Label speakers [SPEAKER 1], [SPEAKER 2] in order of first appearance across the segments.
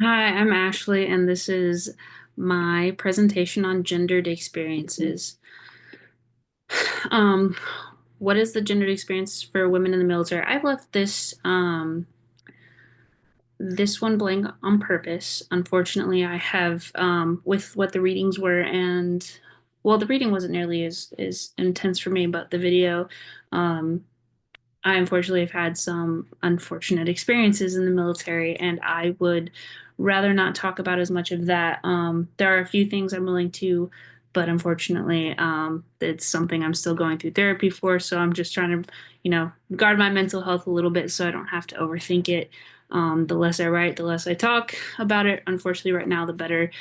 [SPEAKER 1] Hi, I'm Ashley, and this is my presentation on gendered experiences. Um, what is the gendered experience for women in the military? I've left this one blank on purpose. Unfortunately, I have with what the readings were, and well, the reading wasn't nearly as intense for me, but the video, um, I unfortunately have had some unfortunate experiences in the military, and I would rather not talk about as much of that. There are a few things I'm willing to, but unfortunately, it's something I'm still going through therapy for. So I'm just trying to, guard my mental health a little bit so I don't have to overthink it. The less I write, the less I talk about it. Unfortunately, right now, the better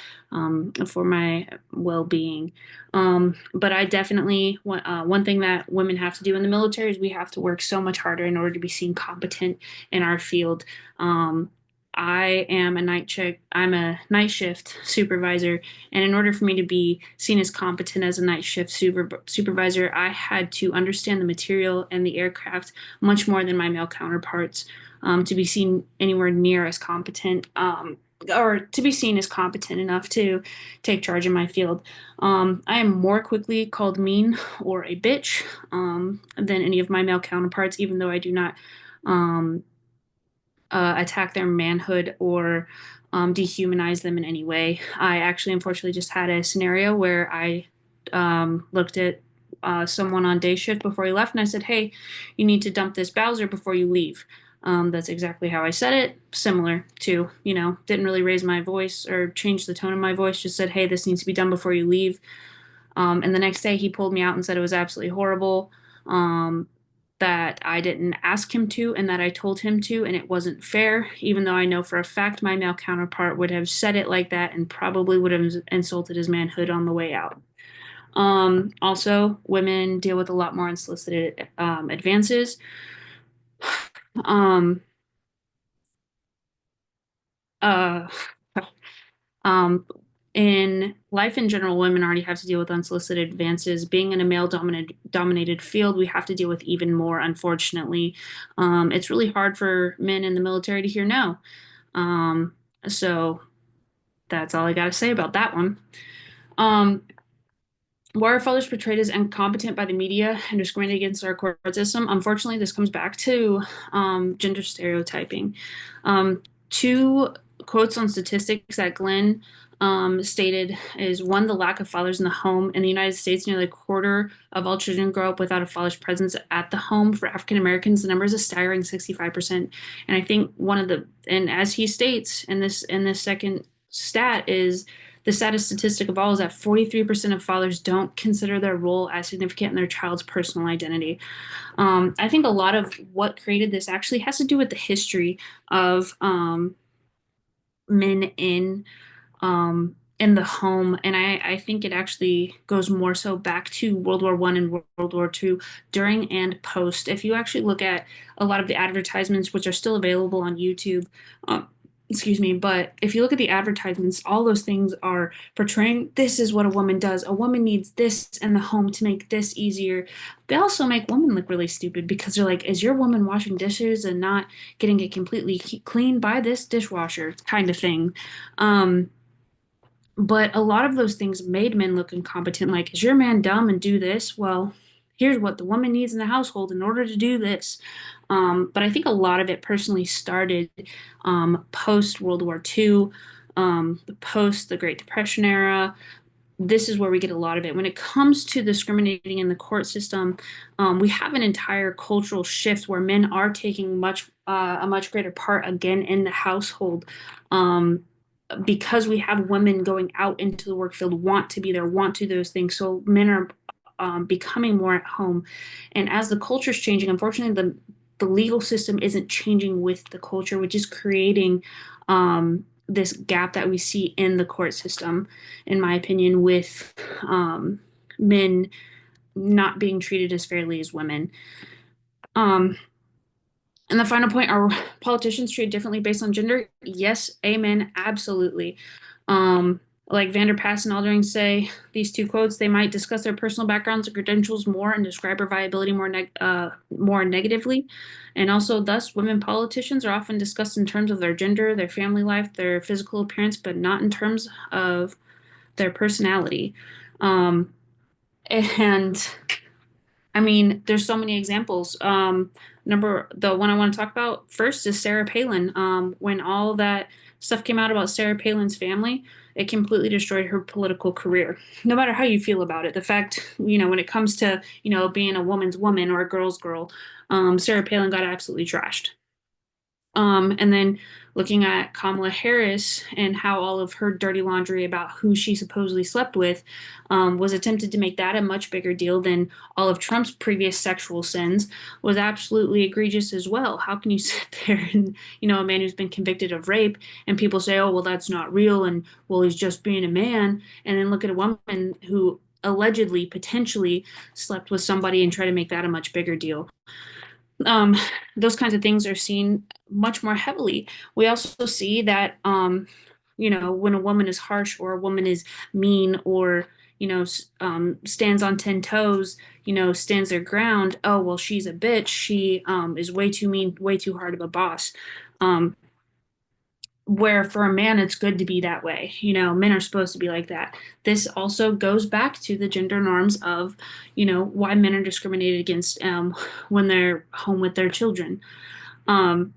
[SPEAKER 1] for my well being. But I definitely one thing that women have to do in the military is we have to work so much harder in order to be seen competent in our field. Um, I am a I'm a night shift supervisor, and in order for me to be seen as competent as a night shift supervisor, I had to understand the material and the aircraft much more than my male counterparts to be seen anywhere near as competent. Or to be seen as competent enough to take charge in my field. I am more quickly called mean or a bitch than any of my male counterparts, even though I do not um, attack their manhood or dehumanize them in any way. I actually, unfortunately, just had a scenario where I looked at someone on day shift before he left, and I said, "Hey, you need to dump this Bowser before you leave." That's exactly how I said it. Similar to, didn't really raise my voice or change the tone of my voice. Just said, "Hey, this needs to be done before you leave." And the next day, he pulled me out and said it was absolutely horrible. Um, that I didn't ask him to and that I told him to, and it wasn't fair, even though I know for a fact my male counterpart would have said it like that and probably would have insulted his manhood on the way out. Also, women deal with a lot more unsolicited advances. Um, uh, um, in life in general, women already have to deal with unsolicited advances. Being in a male dominated field, we have to deal with even more, unfortunately. It's really hard for men in the military to hear no. Um, so that's all I got to say about that one. Um, why are fathers portrayed as incompetent by the media and discriminated against our court system? Unfortunately, this comes back to gender stereotyping. Two quotes on statistics that Glenn stated is one, the lack of fathers in the home. In the United States, nearly a quarter of all children grow up without a father's presence at the home. For African Americans, the number is a staggering 65%. And I think and as he states in this second stat is the saddest statistic of all is that 43% of fathers don't consider their role as significant in their child's personal identity. I think a lot of what created this actually has to do with the history of men in the home, and I think it actually goes more so back to World War I and World War II, during and post. If you actually look at a lot of the advertisements, which are still available on YouTube, excuse me, but if you look at the advertisements, all those things are portraying this is what a woman does. A woman needs this in the home to make this easier. They also make women look really stupid because they're like, is your woman washing dishes and not getting it completely clean by this dishwasher kind of thing? Um, but a lot of those things made men look incompetent. Like, is your man dumb and do this? Well, here's what the woman needs in the household in order to do this. But I think a lot of it personally started post World War II, post the Great Depression era. This is where we get a lot of it. When it comes to discriminating in the court system, we have an entire cultural shift where men are taking a much greater part again in the household. Um, because we have women going out into the work field, want to be there, want to do those things. So men are becoming more at home. And as the culture is changing, unfortunately, the legal system isn't changing with the culture, which is creating this gap that we see in the court system, in my opinion, with men not being treated as fairly as women. Um, and the final point, are politicians treated differently based on gender? Yes, amen, absolutely. Um, Like Vanderpass and Aldring say, these two quotes, they might discuss their personal backgrounds and credentials more and describe her viability more negatively. And also, thus, women politicians are often discussed in terms of their gender, their family life, their physical appearance, but not in terms of their personality. Um, and I mean, there's so many examples. The one I want to talk about first is Sarah Palin. When all that stuff came out about Sarah Palin's family, it completely destroyed her political career. No matter how you feel about it, the fact, when it comes to, being a woman's woman or a girl's girl, Sarah Palin got absolutely trashed. And then looking at Kamala Harris and how all of her dirty laundry about who she supposedly slept with was attempted to make that a much bigger deal than all of Trump's previous sexual sins was absolutely egregious as well. How can you sit there and, a man who's been convicted of rape and people say, oh, well, that's not real and, well, he's just being a man. And then look at a woman who allegedly, potentially slept with somebody and try to make that a much bigger deal. um, those kinds of things are seen much more heavily. We also see that, when a woman is harsh or a woman is mean or, stands on 10 toes, stands their ground. Oh, well, she's a bitch. She is way too mean, way too hard of a boss. Um, where for a man it's good to be that way. Men are supposed to be like that. This also goes back to the gender norms of, why men are discriminated against when they're home with their children. Um,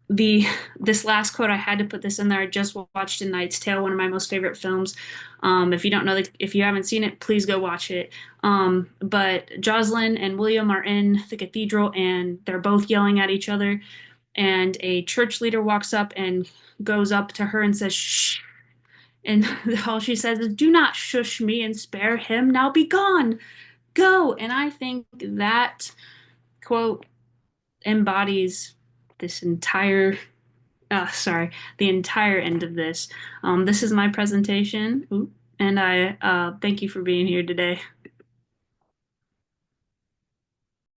[SPEAKER 1] the this last quote, I had to put this in there. I just watched A Knight's Tale, one of my most favorite films. If you don't know, if you haven't seen it, please go watch it. But Jocelyn and William are in the cathedral, and they're both yelling at each other. And a church leader walks up and goes up to her and says, "Shh." And all she says is, "Do not shush me and spare him. Now be gone. Go." And I think that quote embodies this entire the entire end of this. This is my presentation, and I thank you for being here today.